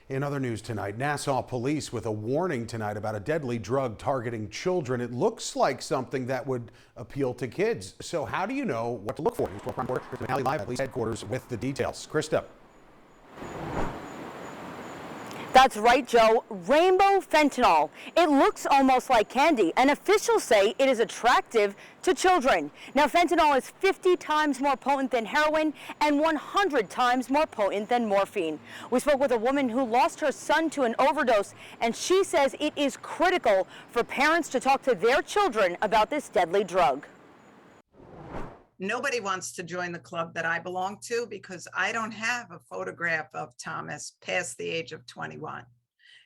In other news tonight, Nassau police with a warning tonight about a deadly drug targeting children. It looks like something that would appeal to kids. So how do you know what to look for? News 12 Crime Reporter Krista McNally live at police headquarters with the details. Krista. That's right, Joe. Rainbow fentanyl. It looks almost like candy, and officials say it is attractive to children. Now, fentanyl is 50 times more potent than heroin and 100 times more potent than morphine. We spoke with a woman who lost her son to an overdose, and she says it is critical for parents to talk to their children about this deadly drug. Nobody wants to join the club that I belong to because I don't have a photograph of Thomas past the age of 21.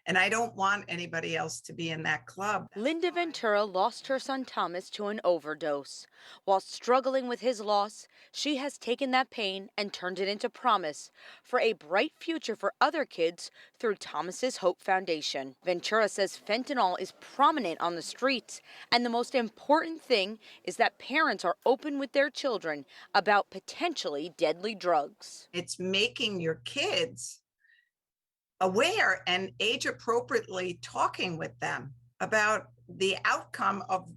And I don't want anybody else to be in that club. Linda Ventura lost her son Thomas to an overdose. While struggling with his loss, she has taken that pain and turned it into promise for a bright future for other kids through Thomas's Hope Foundation. Ventura says fentanyl is prominent on the streets, and the most important thing is that parents are open with their children about potentially deadly drugs. It's making your kids aware and age appropriately talking with them about the outcome of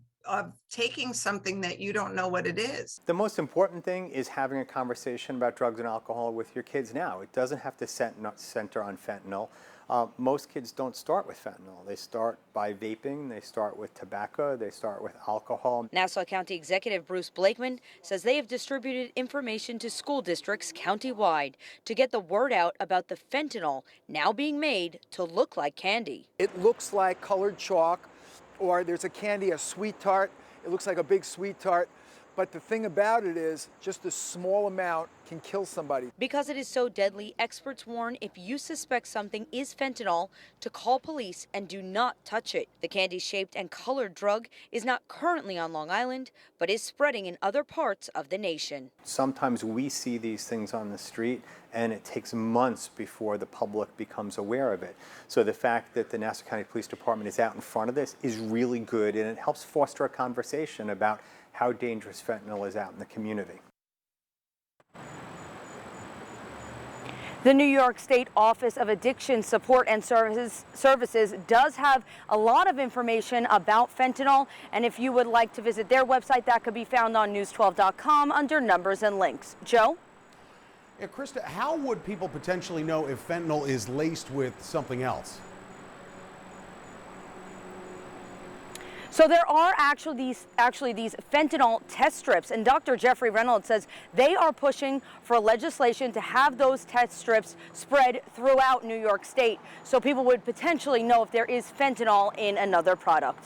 taking something that you don't know what it is. The most important thing is having a conversation about drugs and alcohol with your kids now. It doesn't have to center on fentanyl. Most kids don't start with fentanyl. They start by vaping, they start with tobacco, they start with alcohol. Nassau County Executive Bruce Blakeman says they have distributed information to school districts countywide to get the word out about the fentanyl now being made to look like candy. It looks like colored chalk, or there's a candy, a sweet tart. It looks like a big sweet tart. But the thing about it is just a small amount can kill somebody. Because it is so deadly, experts warn if you suspect something is fentanyl to call police and do not touch it. The candy-shaped and colored drug is not currently on Long Island, but is spreading in other parts of the nation. Sometimes we see these things on the street and it takes months before the public becomes aware of it. So the fact that the Nassau County Police Department is out in front of this is really good, and it helps foster a conversation about how dangerous fentanyl is out in the community. The New York State Office of Addiction Support and Services does have a lot of information about fentanyl, and if you would like to visit their website, that could be found on news12.com under numbers and links. Joe? Yeah, Krista, how would people potentially know if fentanyl is laced with something else? So there are actually these fentanyl test strips, and Dr. Jeffrey Reynolds says they are pushing for legislation to have those test strips spread throughout New York State so people would potentially know if there is fentanyl in another product.